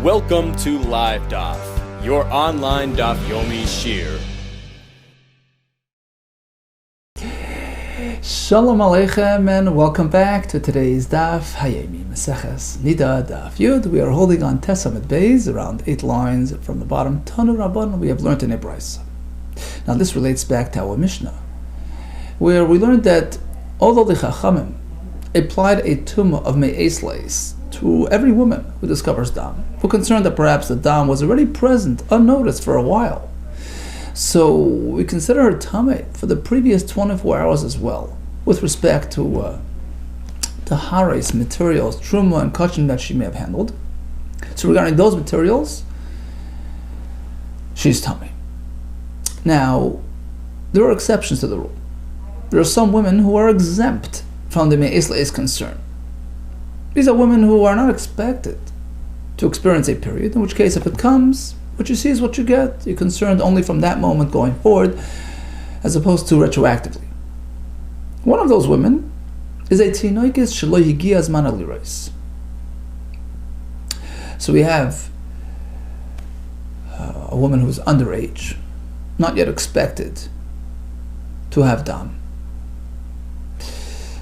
Welcome to LiveDaf, your online Daf Yomi Shir. Shalom Aleichem and welcome back to today's Daf Hayemi Maseches NIDDAH Daf Yud. We are holding on Talmud Bavli, around 8 lines from the bottom. Tanu Rabban, we have learned in a brisa. Now this relates back to our Mishnah, where we learned that although the Chachamim applied a tumah of me'es leis to every woman who discovers dam, who concerned that perhaps the dam was already present unnoticed for a while, so we consider her tameh for the previous 24 hours as well, with respect to hares materials, truma and kachim that she may have handled. So regarding those materials, she's tameh. Now, there are exceptions to the rule. There are some women who are exempt from the me'es leis concern. These are women who are not expected to experience a period, in which case if it comes, what you see is what you get. You're concerned only from that moment going forward, as opposed to retroactively. One of those women is a tinoikis shelo higia zman aliros. So we have a woman who's underage, not yet expected to have dam.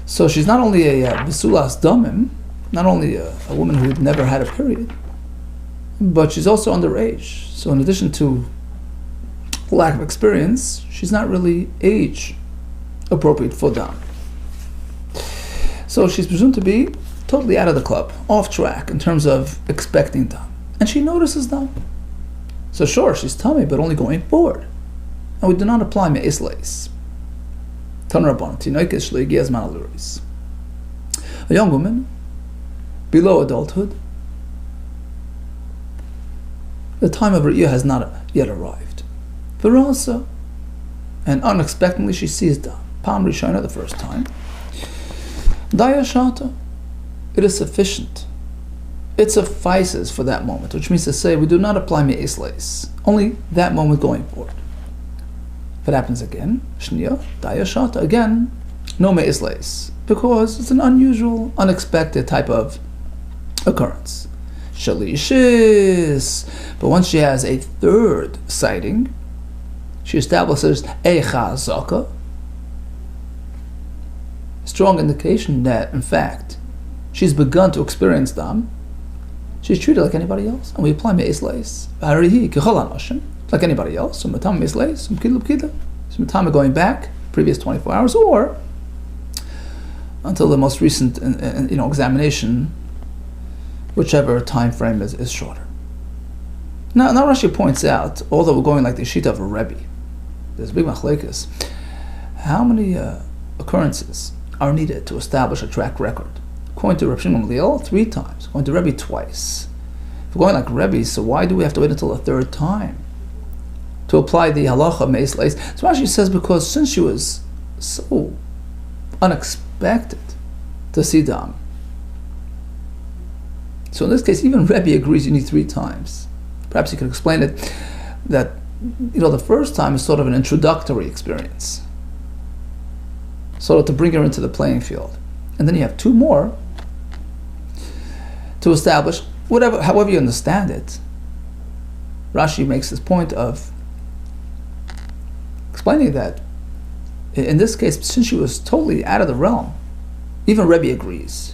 So she's not only a bisulas damim, not only a woman who had never had a period, but she's also underage. So in addition to lack of experience, she's not really age appropriate for dam. So she's presumed to be totally out of the club, off track in terms of expecting dam. And she notices dam. So sure, she's tummy, but only going forward. And we do not apply me'es leis. A young woman below adulthood, the time of her year has not yet arrived. Verasa, and unexpectedly she sees dam. Pam Rishona, the first time. Daya Shata, it is sufficient. It suffices for that moment, which means to say we do not apply me'es leis, only that moment going forward. If it happens again, Shniya, Daya Shata, again, no me'es leis, because it's an unusual, unexpected type of occurrence. Shalishis, but once she has a third sighting, she establishes a chazaka, strong indication that, in fact, she's begun to experience dam. She's treated like anybody else, and we apply me'es leis. Like anybody else, some time me'es leis, some time going back, previous 24 hours, or until the most recent examination, whichever time frame is shorter. Now Rashi points out, although we're going like the shita of a Rebbe, there's big machlekes, how many occurrences are needed to establish a track record? According to Reb Shimon Gamliel, 3 times. According to Rebbe, twice. If we're going like Rebbe, so why do we have to wait until the third time to apply the halacha me'es leis? So Rashi says because since she was so unexpected to see dam, so in this case, even Rebbe agrees you need 3 times. Perhaps you could explain it that the first time is sort of an introductory experience, sort of to bring her into the playing field, and then you have 2 more to establish however you understand it. Rashi makes this point of explaining that in this case, since she was totally out of the realm, even Rebbe agrees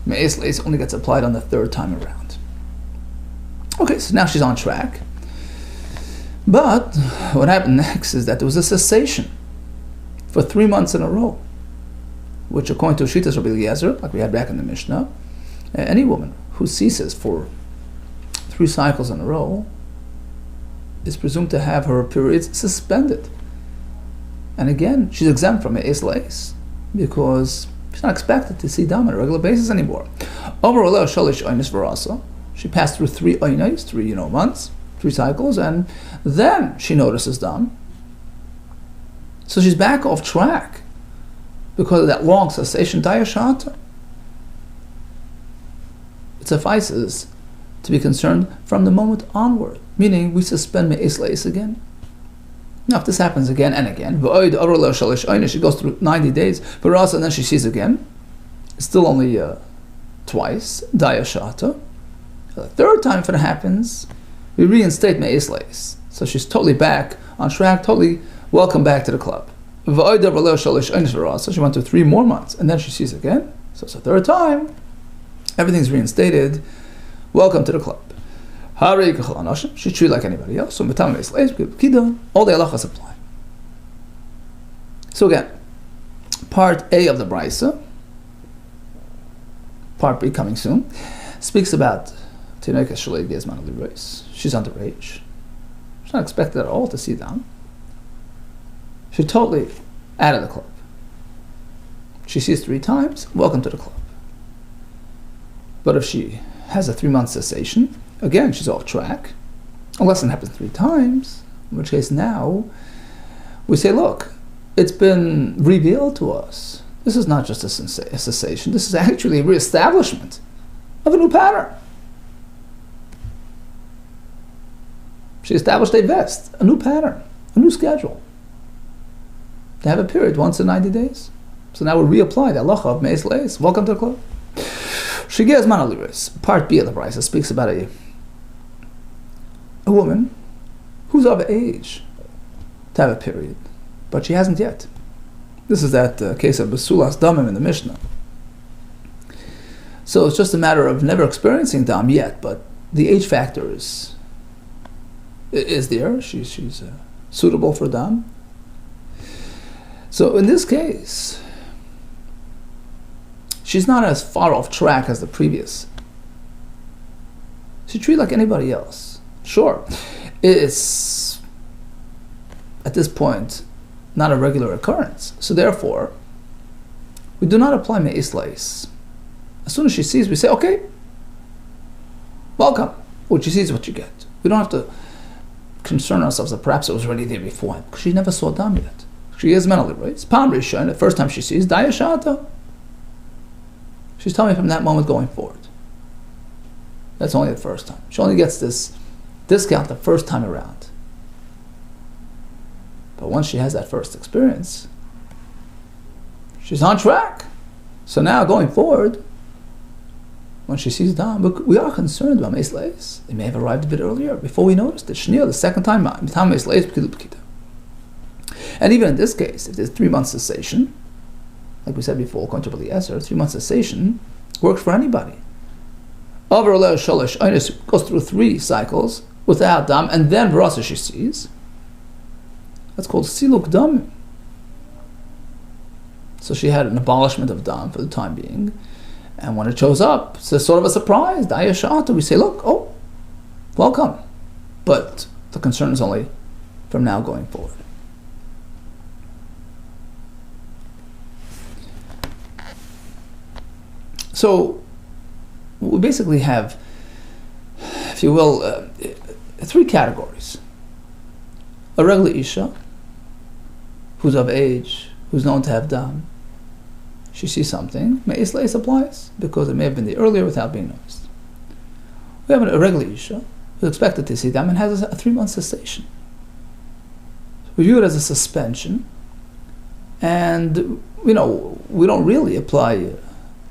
me'es leis only gets applied on the 3rd time around. Okay, so now she's on track. But what happened next is that there was a cessation for 3 months in a row, which according to Shitas Rabbi Eliezer, like we had back in the Mishnah, any woman who ceases for 3 cycles in a row is presumed to have her periods suspended. And again, she's exempt from me'es leis because she's not expected to see dam on a regular basis anymore. Overall, shalish oynis verasa. She passed through 3 oynis, 3 months, 3 cycles, and then she notices dam. So she's back off track because of that long cessation. Daya shata. It suffices to be concerned from the moment onward, meaning we suspend me'es leis again. Now, if this happens again and again, she goes through 90 days, and then she sees again, it's still only twice, Daya Shata, The third time if it happens, we reinstate Me'es Leis. So she's totally back on track, totally welcome back to the club. So she went through 3 more months, and then she sees again. So it's the third time. Everything's reinstated. Welcome to the club. She's treated like anybody else. So all the halachas apply. So again, part A of the Brisa, part B coming soon, speaks about she's underage. She's not expected at all to see them. She's totally out of the club. She sees 3 times, welcome to the club. But if she has a 3-month cessation, again, she's off track. Unless it happens 3 times, in which case now we say, look, it's been revealed to us. This is not just a cessation. This is actually a reestablishment of a new pattern. She established a vest, a new pattern, a new schedule. They have a period once in 90 days. So now we reapply the halacha of Me'es Leis. Welcome to the club. Shigiyaz Manaliris, part B of the Brisa, speaks about a woman who's of age to have a period, but she hasn't yet. This is that case of Basulas Damim in the Mishnah. So it's just a matter of never experiencing Dam yet, but the age factor is there. She's suitable for Dam. So in this case, she's not as far off track as the previous. She's treated like anybody else. Sure, it's at this point not a regular occurrence. So therefore, we do not apply Me'es Leis. As soon as she sees, we say, okay, welcome. What she sees is what you get. We don't have to concern ourselves that perhaps it was already there before, because she never saw Dam yet. She is mentally raised. Palm Rishon, the first time she sees, Daya Shata. She's telling me from that moment going forward. That's only the first time. She only gets this discount the first time around. But once she has that first experience, she's on track. So now going forward, when she sees Dam, we are concerned about Me'es Leis. It may have arrived a bit earlier, before we noticed it. Shnia, the second time, Me'es Leis, and even in this case, if there's 3 months cessation, like we said before, according to Eliezer, 3 months cessation works for anybody. Goes through 3 cycles without Dam, and then Verasa she sees. That's called Siluk Dam. So she had an abolishment of Dam for the time being, and when it shows up, it's a sort of a surprise. Daya Shata, we say, look, oh, welcome. But the concern is only from now going forward. So we basically have, if you will, 3 categories. A regular Isha, who's of age, who's known to have Dam. She sees something, Me'es Leis applies, because it may have been the earlier without being noticed. We have a regular Isha, who's expected to see Dam and has a 3-month cessation. We view it as a suspension, and we don't really apply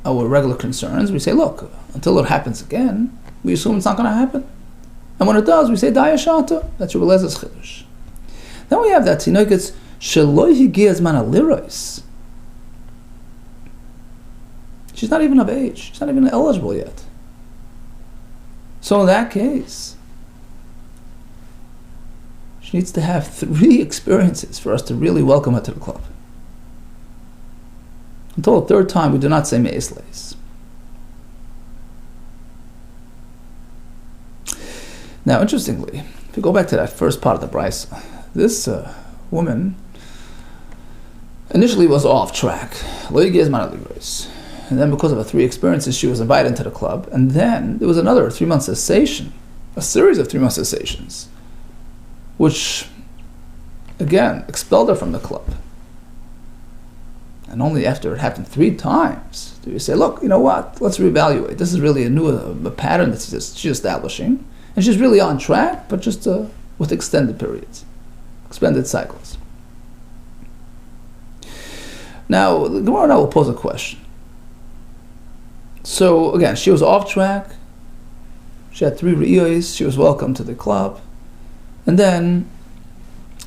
our regular concerns. We say, look, until it happens again, we assume it's not going to happen. And when it does, we say, Daya Shata. That's your Belez's Chiddush. Then we have that Tinoiket's Sheloi Higiyaz Mana Liros. She's not even of age. She's not even eligible yet. So in that case, she needs to have 3 experiences for us to really welcome her to the club. Until the 3rd time, we do not say Me'es Leis. Now, interestingly, if we go back to that first part of the Brisa, this woman initially was off track. And then because of the 3 experiences, she was invited into the club. And then there was another 3-month cessation, a series of 3-month cessations, which, again, expelled her from the club. And only after it happened 3 times do you say, look, you know what, let's reevaluate. This is really a pattern that she's establishing. And she's really on track, but just with extended periods, extended cycles. Now, the Gemara now will pose a question. So, again, she was off track. She had 3 re'iyos, she was welcome to the club. And then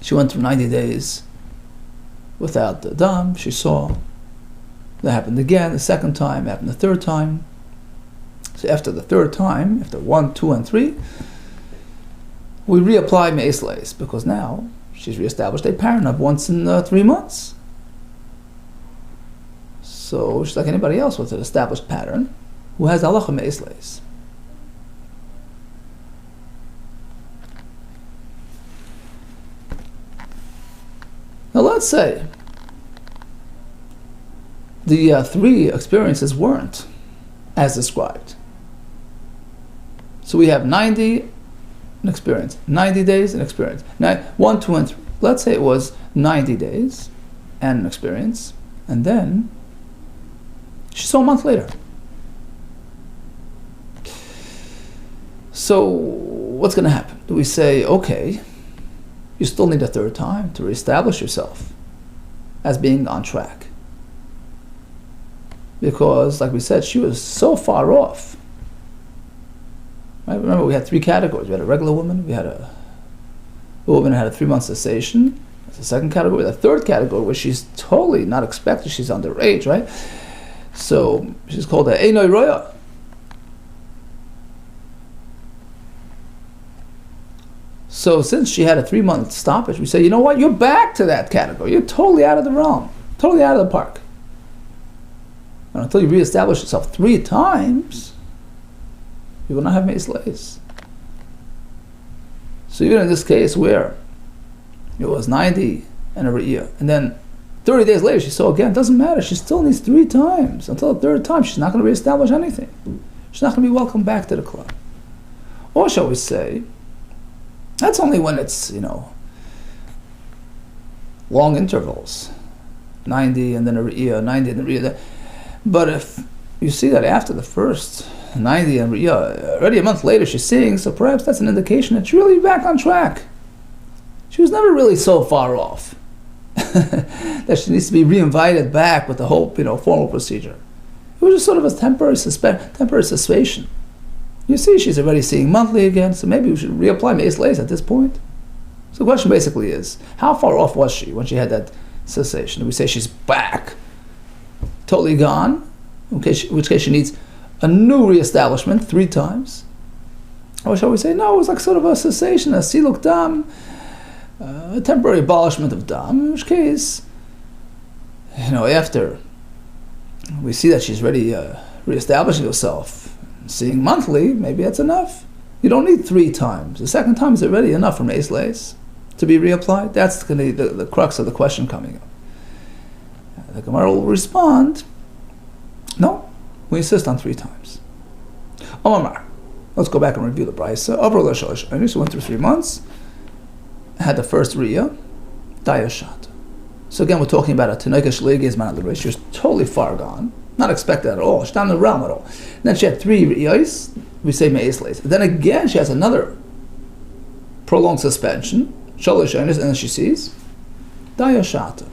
she went through 90 days without the dam. She saw that happened again, the second time, happened the third time. So after the third time, after 1, 2, and 3, we reapply me'es leis, because now she's reestablished a parshanut once in 3 months. So she's like anybody else with an established pattern who has halacha me'es leis. Now let's say the 3 experiences weren't as described. So we have 90 an experience, 90 days an experience. 1, 2, and 3. Let's say it was 90 days and an experience, and then she saw a month later. So what's going to happen? Do we say, okay, you still need a third time to reestablish yourself as being on track? Because, like we said, she was so far off. Right? Remember, we had 3 categories. We had a regular woman, we had a woman who had a 3-month cessation. That's the second category. The third category, where she's totally not expected, she's underage, right? So she's called a Einoi Roya. So since she had a 3-month stoppage, we say, you know what, you're back to that category. You're totally out of the realm, totally out of the park. And until you reestablish yourself 3 times, you will not have me'es leis. So even in this case where it was 90 and a re'iyah, and then 30 days later she saw again, it doesn't matter, she still needs 3 times. Until the 3rd time, she's not going to reestablish anything. She's not going to be welcomed back to the club. Or shall we say, that's only when it's, long intervals. 90 and then a re'iyah, 90 and a re'iyah. But if you see that after the first 90 and re'iyah, already a month later she's seeing, so perhaps that's an indication that she's really back on track. She was never really so far off that she needs to be reinvited back with the whole, formal procedure. It was just sort of a temporary cessation. You see, she's already seeing monthly again, so maybe we should reapply me'es leis at this point. So the question basically is, how far off was she when she had that cessation? Do we say she's back, totally gone, in which case she needs a new reestablishment 3 times? Or shall we say, no, it was like sort of a cessation, a siluk dam, a temporary abolishment of dam, in which case, after we see that she's already reestablishing herself, seeing monthly, maybe that's enough. You don't need 3 times. The 2nd time is already enough for me'es leis to be reapplied. That's going to be the crux of the question coming up. The Gemara will respond, no, we insist on 3 times. Omar, let's go back and review the brisa. So went through 3 months, had the first re'iyah, dayashat. So again, we're talking about a tenoika shleigis man al. She was totally far gone, not expected at all. She's not in the realm at all. And then she had 3 re'iyos, we say me'es leis. Then again, she has another prolonged suspension, shalosh onis, and then she sees dayashat.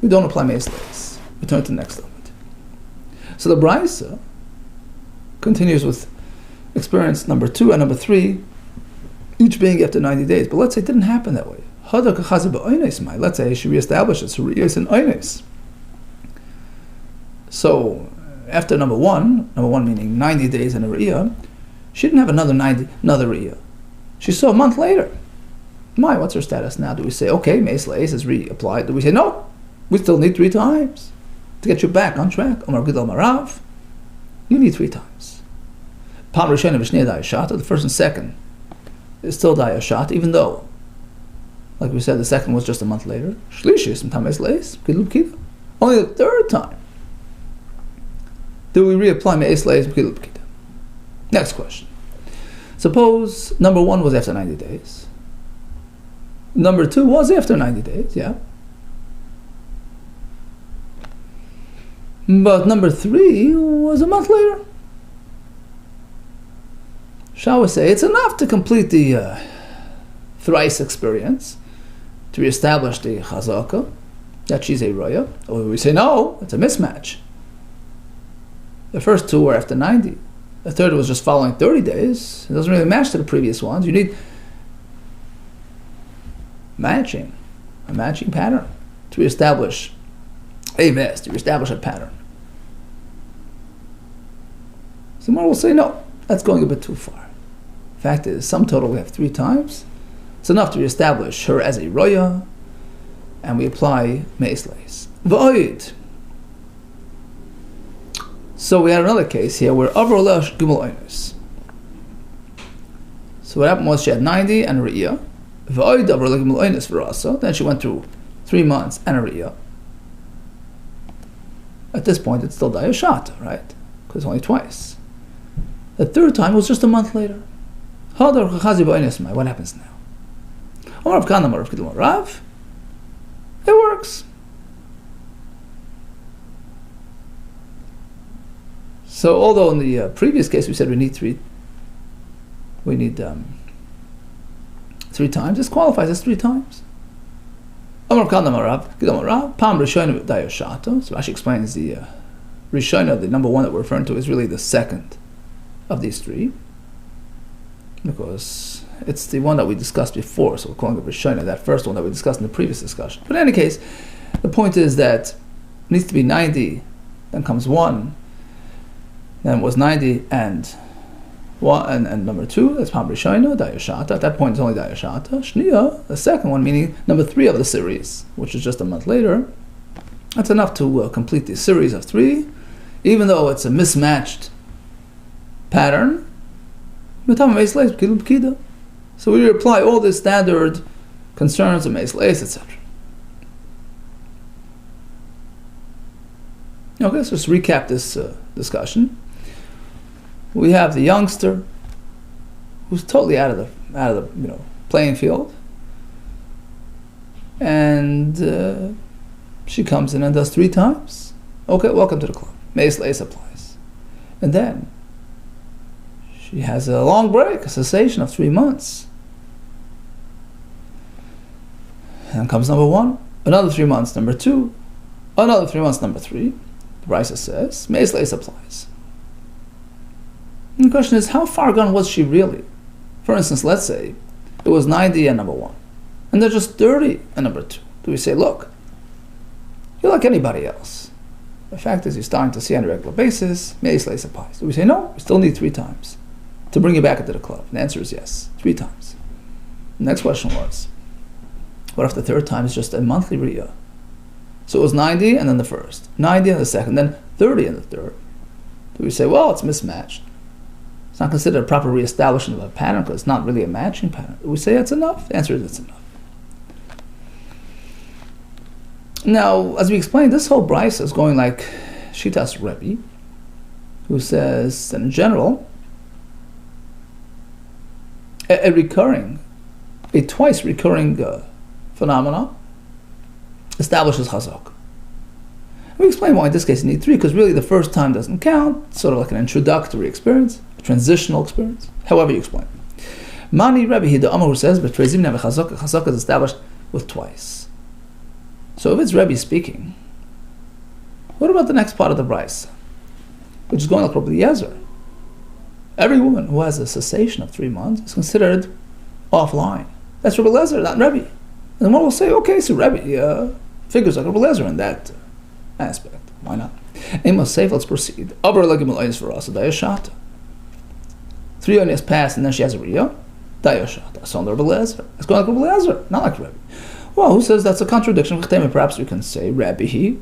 We don't apply me'es leis. We turn to the next element. So the brisa continues with experience number 2 and number 3, each being after 90 days. But let's say it didn't happen that way. Let's say she reestablishes her re'iyos in oines. So after number one meaning 90 days in a re'iyah, she didn't have another re'iyah. She saw a month later. What's her status now? Do we say, okay, me'es leis is reapplied? Do we say, no, we still need 3 times to get you back on track? Omar Gidal Marav, you need 3 times. Pam Rishon V'shnei dayashat, the first and second is still dayashat, even though, like we said, the second was just a month later. Shlishi, sometimes me'es leis, only the 3rd time do we reapply me'es leis. Next question. Suppose number 1 was after 90 days. Number 2 was after 90 days, yeah. But number 3 was a month later. Shall we say it's enough to complete the thrice experience, to reestablish the chazaka, that she's a roya? Or we say no, it's a mismatch. The first 2 were after 90. the third was just following 30 days. It doesn't really match to the previous ones. You need a matching pattern to reestablish a vest, to reestablish a pattern. So Gemara will say, no, that's going a bit too far. Fact is, sum total we have 3 times. It's enough to reestablish her as a roya, and we apply meis leis. V'oid. So we had another case here where Avro Lesh Gimel Oinus. So what happened was she had 90 and a Riyah. V'oid Avro Lesh Gimel Oinus v'rasa. Then she went through 3 months and a Riyah. At this point it's still Dayashata, right? Because only twice. The third time was just a month later. What happens now? It works. So although in the previous case we said we need 3 times, this qualifies as 3 times. So Rashi explains the Rishona, the number 1 that we're referring to, is really the second of these 3, because it's the one that we discussed before, so we're calling it Rishona, that first one that we discussed in the previous discussion. But in any case, the point is that it needs to be 90, then comes 1, then it was 90 and 1, and number 2, that's Pam Rishona, Dayashata. At that point it's only Dayashata. Shniya, the second one, meaning number 3 of the series, which is just a month later, that's enough to complete the series of 3, even though it's a mismatched pattern. So we apply all the standard concerns of meis leis, etc. Okay, so let's recap this discussion. We have the youngster who's totally out of the playing field, and she comes in and does 3 times. Okay, welcome to the club. Meis leis applies, and then she has a long break, a cessation of 3 months. And then comes number 1, another 3 months, number 2, another 3 months, number 3. The Brisa says, meis leis applies. And the question is, how far gone was she really? For instance, let's say it was 90 and number 1, and there's just 30 and number 2. Do we say, look, you're like anybody else. The fact is, you're starting to see on a regular basis, meis leis applies. Do we say, no, we still need 3 times to bring you back into the club? And the answer is yes, 3 times. The next question was, what if the third time is just a monthly riyah? So it was 90 and then the first, 90 and the second, then 30 and the third. Do we say, well, it's mismatched? It's not considered a proper reestablishment of a pattern because it's not really a matching pattern. Do we say it's enough? The answer is it's enough. Now, as we explained, this whole brisa is going like Shitas Rebbe, who says that in general, a twice recurring phenomena establishes chazak. We explain why in this case you need 3, because really the first time doesn't count, sort of like an introductory experience, a transitional experience, however you explain. Mani Rebbe Hida Amar, who says, but chazak is established with twice. So if it's Rebbe speaking, what about the next part of the brisa, which is going like Rabbi Eliezer? Every woman who has a cessation of 3 months is considered offline. That's Rabbi Eliezer, not Rebbe. And then one will say, okay, so Rebbe figures like Rabbi Eliezer in that aspect. Why not? Amos safe, let's proceed. 3 years passed and then she has a riyah. Dayashata. So Rabbi Eliezer. It's going like Rabbi Eliezer, not like Rebbe. Well, who says that's a contradiction? Perhaps we can say Rebbe he.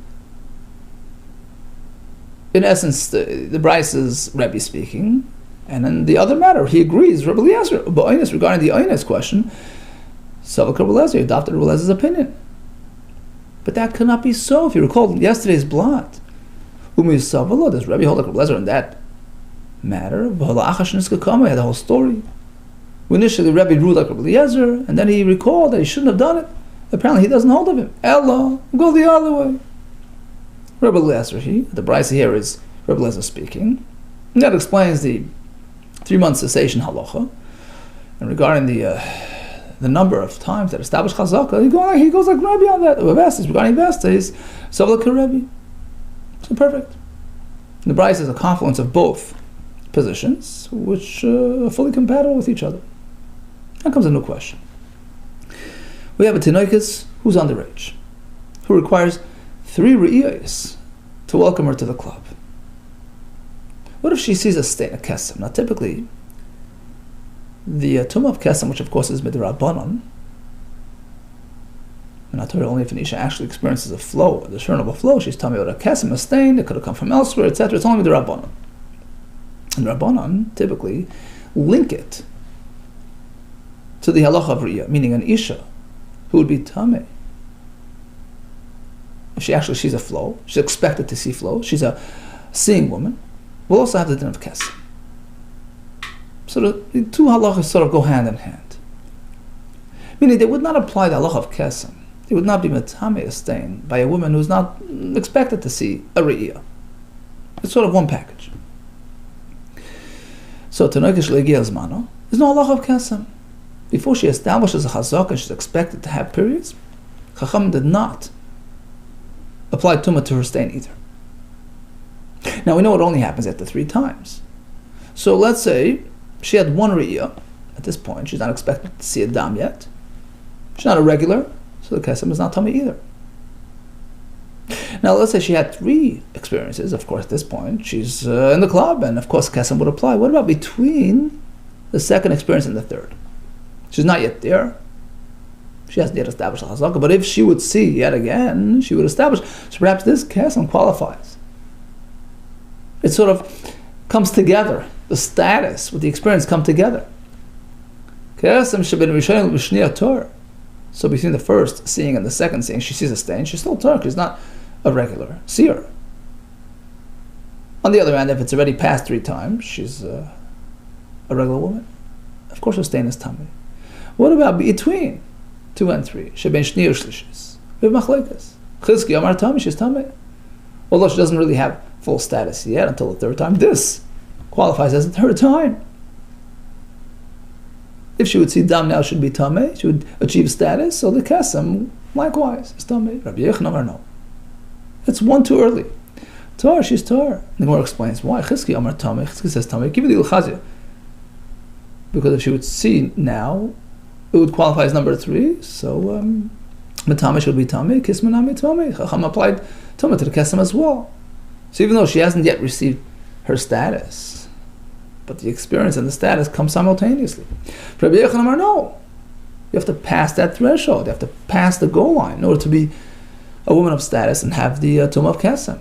In essence, the Bryce is Rebbe speaking, and in the other matter, he agrees. Rabbi Eliezer, regarding the Oines question, Savak Rabbi Eliezer adopted Rabbi Eliezer's opinion. But that cannot be so. If you recall yesterday's blot, does Rebbe hold like Rabbi Eliezer in that matter? We had the whole story. Initially, Rebbe ruled like Rabbi Eliezer, and then he recalled that he shouldn't have done it. Apparently, he doesn't hold of him. Ella, go the other way. Rabbi Eliezer, the brisa here is Rabbi Eliezer speaking. And that explains the 3-month cessation halacha. And regarding the number of times that established chazaka, he goes like Rabbi on that. Regarding Vestas, so like Rabbi. So perfect. The brisa is a confluence of both positions which are fully compatible with each other. Now comes a new question. We have a Tinoikis who's underage, who requires 3 re'iyos to welcome her to the club. What if she sees a stain, a kesem? Now typically, the tumah of kesem, which of course is midrabanan, and I told her only if an isha actually experiences a flow, a discernible flow, she's telling me about a kesem, a stain, it could have come from elsewhere, etc. It's only midrabanan. And Rabbanan typically link it to the halacha of riyah, meaning an isha who would be tameh. If she actually sees a flow, she's expected to see flow, she's a seeing woman, will also have the din of kesem. So the two halachas sort of go hand in hand. Meaning they would not apply the halacha of kesem. They would not be metameh, a stain, by a woman who's not expected to see a riyah. It's sort of one package. So Tanoikish Legia Zmano is no halacha of kesem. Before she establishes a chazak and she's expected to have periods, Chacham did not apply tumah to her stain either. Now we know it only happens after 3 times. So let's say she had 1 riyah at this point. She's not expected to see a dam yet. She's not a regular, so the kesem is not tumah either. Now let's say she had 3 experiences. Of course, at this point she's in the club, and of course kesem would apply. What about between the second experience and the third? She's not yet there. She hasn't yet established a chazaka, but if she would see yet again, she would establish. So perhaps this kesem qualifies. It sort of comes together. The status with the experience come together. Kesem shebin rishon l'shniyah torah. So between the first seeing and the second seeing, she sees a stain. She's still torah. She's not a regular seer. On the other hand, if it's already passed 3 times, she's a regular woman. Of course, her stain is tamei. What about between 2 and 3? Sheben shniyah shlishis. We have machlekes. Chizki amar tamei, she's tamei. Although she doesn't really have full status yet until the 3rd time, this qualifies as the 3rd time. If she would see dam now, should be tamei. She would achieve status. So the kesem likewise is tamei. Rabbi Yechon amar no. It's 1 too early. Tar, she's tar. The Gemara explains why. Chizki amar tamei. Chizki says tamei. Give it the ilchazia. Because if she would see now, it would qualify as number 3. So matame should be tamei. Kismanami tamei. Chacham applied tamei to the kesem as well. So even though she hasn't yet received her status, but the experience and the status come simultaneously. Rabbi Yechon amar no. You have to pass that threshold. You have to pass the goal line in order to be a woman of status and have the tumah of kesem.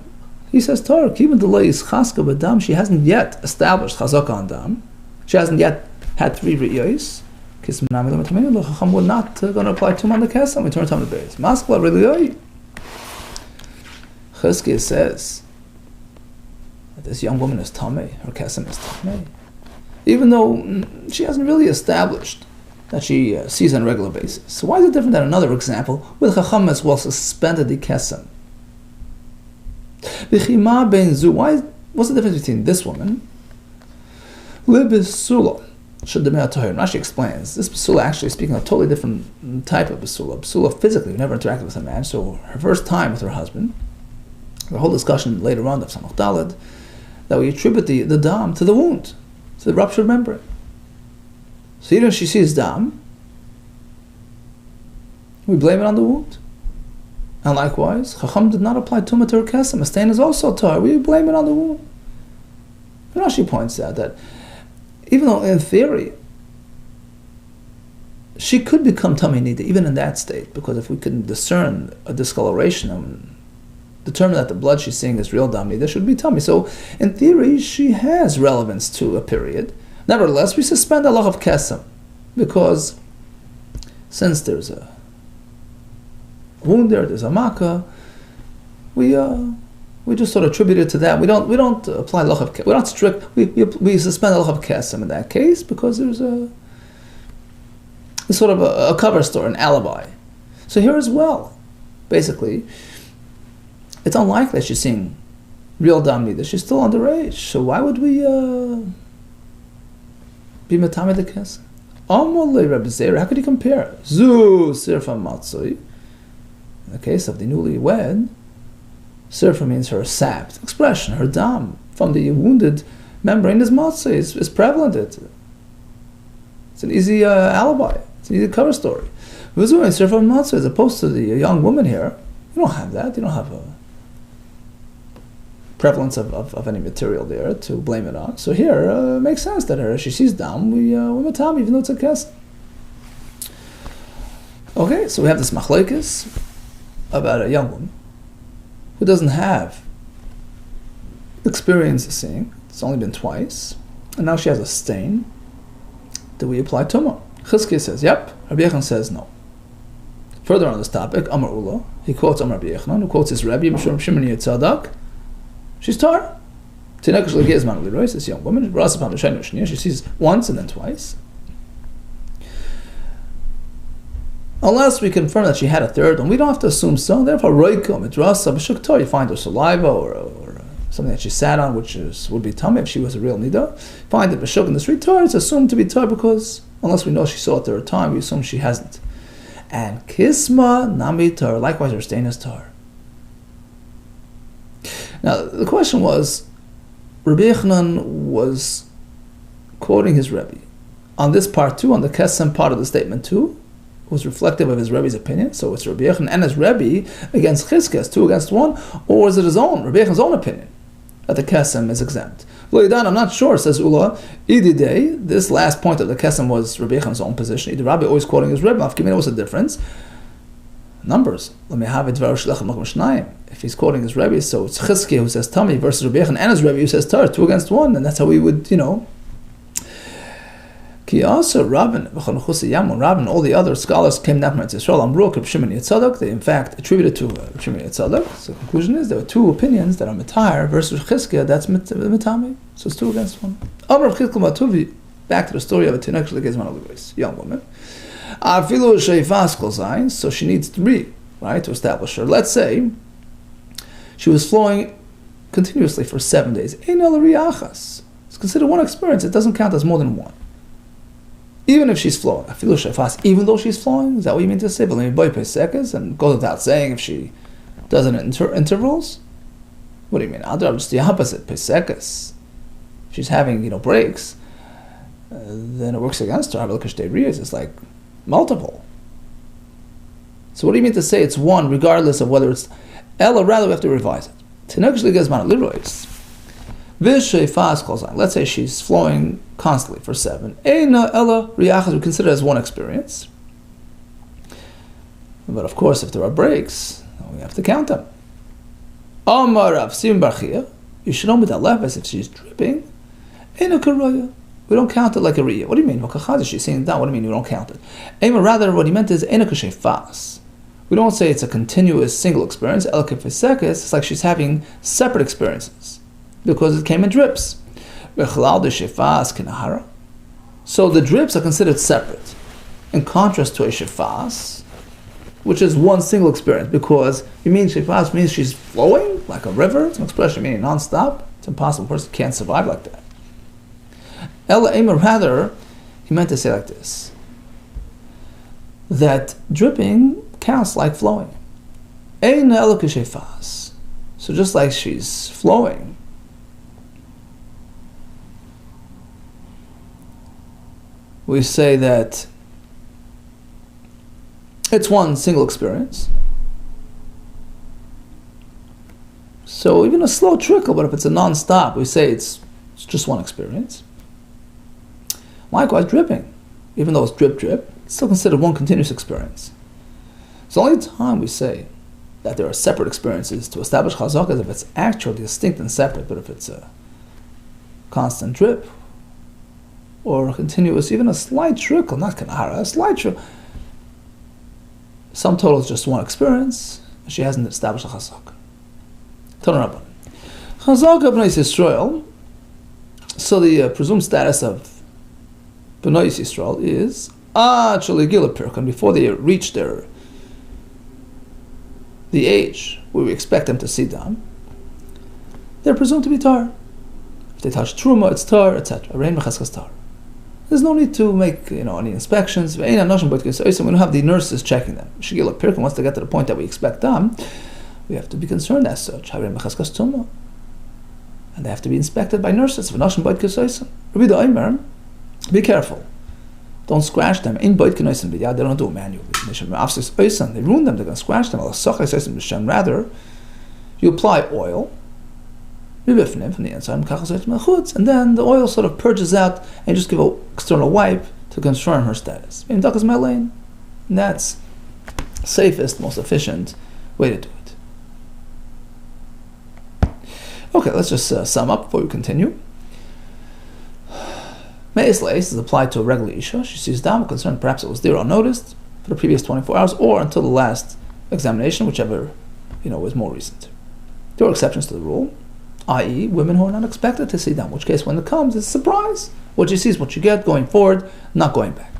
He says, Torah, even the is chaska b'dam, she hasn't yet established chazaka on dam. She hasn't yet had 3 re'iyos. Chacham would not going to apply tumah on the kesem. We turn to the base. Maskla re'iyoi. Chizkiah says that this young woman is tamei. Her kesem is tamei, even though she hasn't really established that she sees on a regular basis. So why is it different than another example where the Chacham as well suspended the kesem? V'chima ben zu. What's the difference between this woman? Libisula. Rashi explains this basula actually speaking of a totally different type of basula. Basula physically never interacted with a man, so her first time with her husband. The whole discussion later on of Samach Daled that we attribute the dam to the wound, to the ruptured membrane. So even if she sees dam, we blame it on the wound. And likewise, Chacham did not apply tumah to her kesem. A stain is also tar. We blame it on the wound. And Rashi points out that even though in theory she could become tamei niddah even in that state, because if we can discern a discoloration and determine that the blood she's seeing is real dam niddah, should be tamei. So in theory she has relevance to a period. Nevertheless, we suspend the halacha of kesem because since there's a wound there, there's a makkah, we just sort of attribute it to that. We don't apply halacha of kesem. We're not strict. We suspend the halacha of kesem in that case because there's sort of a cover story, an alibi. So here as well, basically, it's unlikely that she's seeing real dam niddah. She's still underage. So why would we be matame the kesem? Amolei Rebbe Zeir. How could you compare? Zu sirfa matzoi. In the case of the newlywed, sirfa means her sapped expression, her dam from the wounded membranous matzah is prevalent. It's an easy alibi. It's an easy cover story. As opposed to the young woman here, you don't have that. You don't have a prevalence of any material there to blame it on. So here, it makes sense that she sees dam, we matam, even though it's a kes. Okay, so we have this machlokes about a young woman who doesn't have experience of seeing. It's only been twice, and now she has a stain. Do we apply tumah? Chizkiah says, yep. Rabbi Yechon says, no. Further on this topic, Amar Ula, he quotes Amar Rabbi Yechon, who quotes his Rebbe, Mishum Shimon Yitzadak. She's tar. This young woman, she sees once and then twice. Unless we confirm that she had a third, and we don't have to assume so. Therefore, you find her saliva or something that she sat on, which would be tummy if she was a real niddah. Find it b'shuk in the street tar, it's assumed to be tar because unless we know she saw it third time, we assume she hasn't. And kisma nami tar, likewise her stain is tar. Now the question was, Rabbi Yochanan was quoting his Rebbe on this part 2, on the kesem part of the statement 2. Was reflective of his Rebbe's opinion, so it's Rabbi Yochanan and his Rebbe against Chizkiah, 2 against 1, or is it his own, Rabbi Yochanan's own opinion, that the Kesem is exempt? I'm not sure, says Ula. Ididei, this last point of the Kesem was Rabbi Yochanan's own position. Either Rabbi always quoting his Rebbe, what's the difference? Numbers. Let me have it. If he's quoting his Rebbe, so it's Chizkiah who says Tami versus Rabbi Yochanan and his Rebbe who says Tar, 2 against 1, and that's how we would, Ki also Rabin, and all the other scholars came down from Israel. Amru Reb Shimon Yitzadak. They in fact attributed to Reb Shimon Yitzadak. So the conclusion is there are 2 opinions that are Matar versus Chizkiah. That's Matami. So it's 2 against 1. Amr Chizkiah Matuvi. Back to the story of a teenage young woman. Afilu Sheifas Kolzain. So she needs 3, right, to establish her. Let's say she was flowing continuously for 7 days. Ein el riachas. It's considered one experience. It doesn't count as more than 1. Even if she's flowing, even though she's flowing, is that what you mean to say? But let me buy pesekas, and goes without saying if she does it in intervals. What do you mean? Just the opposite, pesekas. If she's having breaks, then it works against her. It's like multiple. So what do you mean to say it's 1, regardless of whether it's Ella? Rather, we have to revise it. Let's say she's flowing constantly for 7. Eina ella riachas, we consider it as 1 experience. But of course, if there are breaks, we have to count them. Amar Rav Simon bar Chia, you should know with that left as if she's dripping. Eina karaya, we don't count it like a riyah. What do you mean? She's saying down. What do you mean we don't count it? Rather, what he meant is eina kashefas. We don't say it's a continuous single experience. Ela kefesekes, it's like she's having separate experiences, because it came in drips. So the drips are considered separate, in contrast to a shefas, which is 1 single experience, because you mean shefas means she's flowing like a river. It's an expression meaning non-stop. It's impossible. A person can't survive like that. Rather, he meant to say like this, that dripping counts like flowing. So just like she's flowing, we say that it's 1 single experience. So even a slow trickle, but if it's a non-stop, we say it's just 1 experience. Likewise, dripping, even though it's drip, it's still considered 1 continuous experience. So the only time we say that there are separate experiences to establish chazak is if it's actually distinct and separate, but if it's a constant drip, or a continuous, even a slight trickle, not kanahara, a slight trickle. Sum total is just 1 experience, and she hasn't established a chazak. Chazak b'nai Yisrael. So the presumed status of b'nai Yisrael is before they reach the age where we expect them to see dam, they're presumed to be tar. If they touch truma, it's tar, etc. Rein mechaskas tar. There's no need to make any inspections. We don't have the nurses checking them. Once they get to the point that we expect them, we have to be concerned as such. And and they have to be inspected by nurses. Be careful. Don't scratch them. They don't do it manually. They ruin them. They're going to scratch them. Rather, you apply oil from the inside, and then the oil sort of purges out, and you just give an external wipe to confirm her status. And that's safest, most efficient way to do it. Okay, let's just sum up before we continue. Me'es le'es is applied to a regular Isha. She sees dam, concerned perhaps it was there unnoticed for the previous 24 hours or until the last examination, whichever was more recent. There are exceptions to the rule, i.e. women who are not expected to see dam, in which case when it comes, it's a surprise. What you see is what you get going forward, not going back.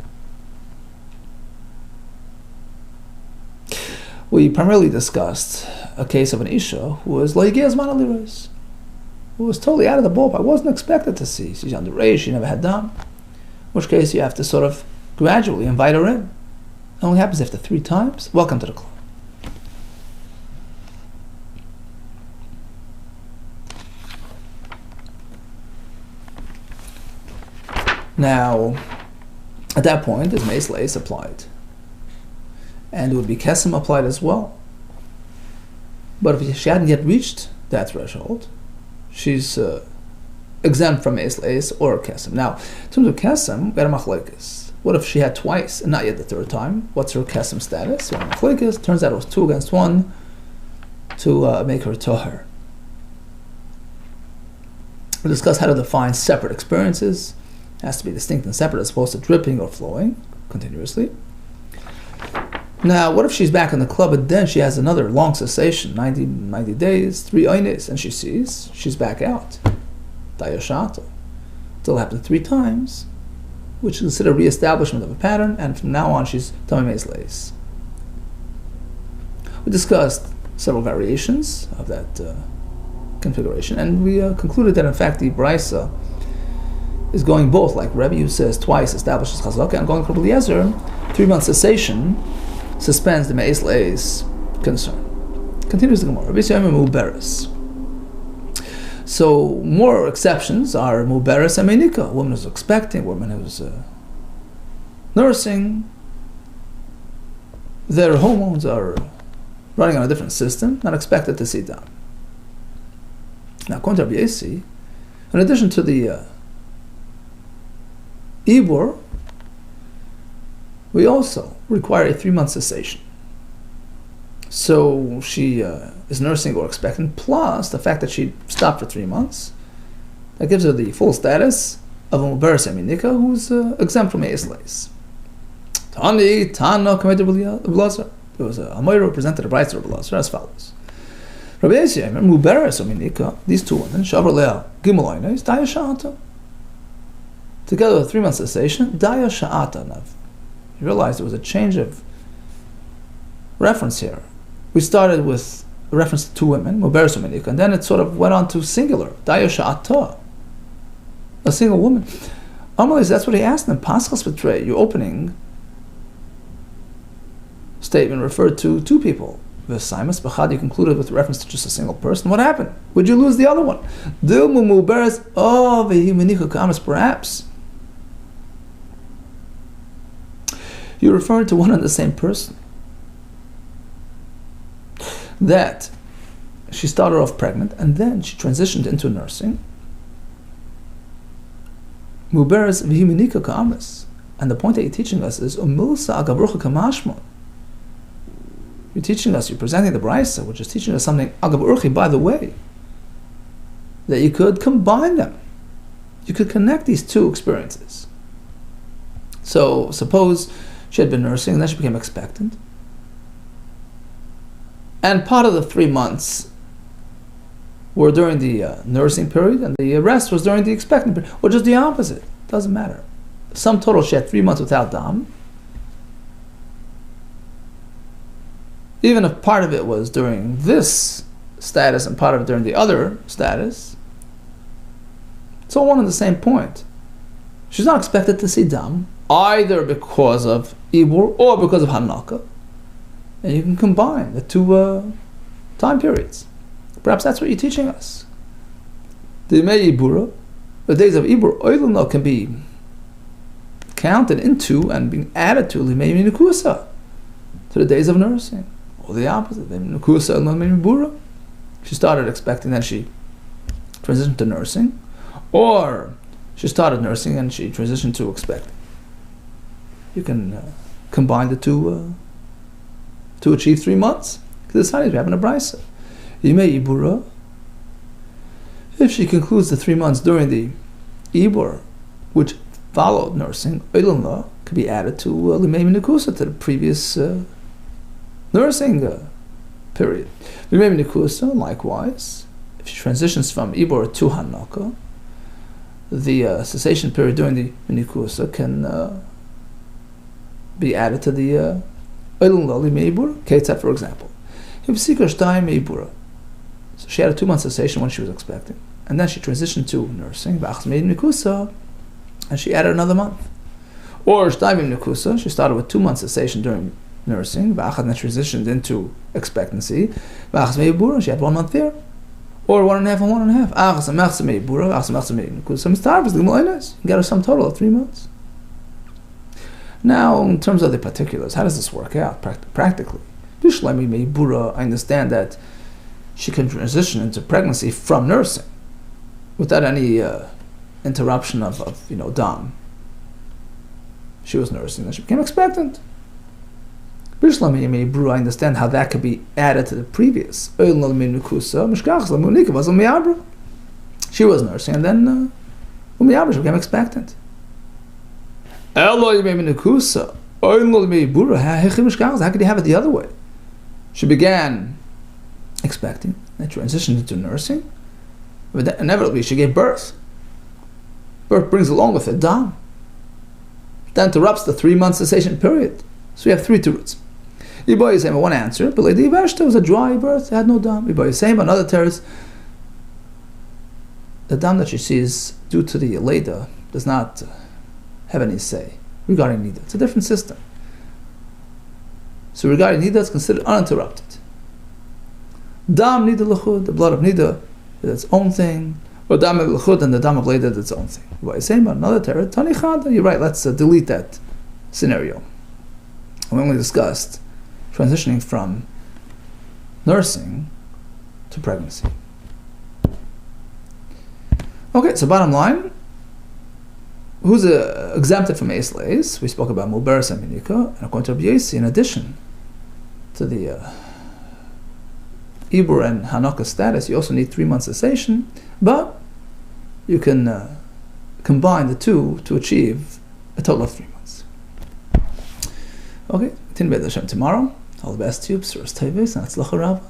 We primarily discussed a case of an Isha who was Loigiaz Manaliris, who was totally out of the ballpark. I wasn't expected to see. She's underage, she never had dam. In which case you have to sort of gradually invite her in. It only happens after 3 times. Welcome to the club. Now, at that point, is Me'es le'es applied. And it would be Kesem applied as well. But if she hadn't yet reached that threshold, she's exempt from Me'es le'es or Kesem. Now, in terms of Kesem, we had a machlekes. What if she had twice and not yet the 3rd time? What's her Kesem status? So machlekes, turns out it was 2 against 1 to make her toher. We discussed how to define separate experiences. It has to be distinct and separate as opposed to dripping or flowing continuously. Now, what if she's back in the club and then she has another long cessation, 90 days, 3 oines, and she sees she's back out? Dayashato. It'll happen 3 times, which is considered re-establishment of a pattern, and from now on she's Tamei Me'es le'es. We discussed several variations of that configuration, and we concluded that in fact the Brisa is going both, like Rebbe, who says twice establishes Chazaka, and going Rabbi Eliezer, 3-month cessation suspends the Me'es le'es concern. Continues the Gemara. Rabbi Yisrael Muberes. So more exceptions are Muberes and Meinika. A woman who's expecting, a woman who's nursing. Their hormones are running on a different system, not expected to see dam. Now, according to Rabbi Yossi, in addition to the Ibor, we also require a 3-month cessation. So she is nursing or expectant, plus the fact that she stopped for 3 months. That gives her the full status of a Muberes Yaminika who's exempt from Me'es le'es. Tana committed Blazer. There was a Amoira who presented a Brisa of Blazer as follows. Rabbi Yossi, Muberes Yaminika, these 2 women, Shavar Leah Gimel is Daya Sha'ata. Together with 3 months cessation, Daya Sha'ata. Now, you realize there was a change of reference here. We started with a reference to 2 women, Muberes Yaminika, and then it sort of went on to singular, Daya Sha'ata, a single woman. Normally, that's what he asked them. Paschas Betray, your opening statement referred to 2 people. V'saimas b'chad, you concluded with reference to just a single person. What happened? Would you lose the other one? Dilmu Muberes, v'hi menicha kamas, perhaps you're referring to one and the same person. That she started off pregnant and then she transitioned into nursing. Muberes v'hi menicha kamas. And the point that you're teaching us is umilsa agabrucha kamashma. You're teaching us, you're presenting the Brisa, which is teaching us something, Agab Urchi, by the way, that you could combine them. You could connect these 2 experiences. So, suppose she had been nursing and then she became expectant. And part of the 3 months were during the nursing period and the rest was during the expectant period. Or just the opposite. Doesn't matter. Sum total, she had 3 months without dam. Even if part of it was during this status and part of it during the other status, it's all one and the same point. She's not expected to see dam, either because of Ibur or because of Hanaka. And you can combine the 2 time periods. Perhaps that's what you're teaching us. The Yemei Ibura, the days of Ibur, Oilana can be counted into and being added to Limei Minukusa, to the days of nursing. Or the opposite, Minukusa and Limei Ibura. She started expecting, then she transitioned to nursing. Or she started nursing and she transitioned to expecting. You can combine the two to achieve 3 months. Because it's we have in a brisa. Yimei Ibura. If she concludes the 3 months during the Ibur, which followed nursing, Oilan could be added to Limei Minukusa, to the previous nursing period. Limei Minukusa, likewise, if she transitions from Ibur to Hanaka, the cessation period during the Minukusa can be added to the Oilan Limei Ibur. Ketzat, for example. So she had a 2 month cessation when she was expecting, and then she transitioned to nursing, and she added another month. Or she started with 2 months cessation during nursing, and then transitioned into expectancy, and she had 1 month there. Or 1.5 and 1.5. You got a sum total of 3 months. Now, in terms of the particulars, how does this work out practically? I understand that she can transition into pregnancy from nursing without any interruption of dam. She was nursing, then she became expectant. I understand how that could be added to the previous. She was nursing, and then she became expectant. How could you have it the other way? She began expecting, then transitioned into nursing, but then inevitably she gave birth. Birth brings along with it dam. That interrupts the 3 month cessation period. So we have 3 teruts. Iboy is saying one answer, but Lady Vashta was a dry birth, it had no dam. Iboy is saying another teretz, the dam that she sees due to the Leda does not have any say regarding NIDDAH. It's a different system. So regarding NIDDAH, it's considered uninterrupted. Dam NIDDAH l'chud, the blood of NIDDAH, is its own thing. Or dam l'chud and the dam of Leda is its own thing. What you saying about another terror? Tani chada. You're right. Let's delete that scenario. We only discussed transitioning from nursing to pregnancy. Okay, so bottom line. Who's exempted from Eisleis? We spoke about Muberes and Minika, and according to Rabbi Yossi, in addition to the Ibur and Hanaka status, you also need 3 months cessation, but you can combine the two to achieve a total of 3 months. Okay, Tin B'Ed Hashem tomorrow. All the best to you, B'suras Tevis, and Atzlacha Rabbah.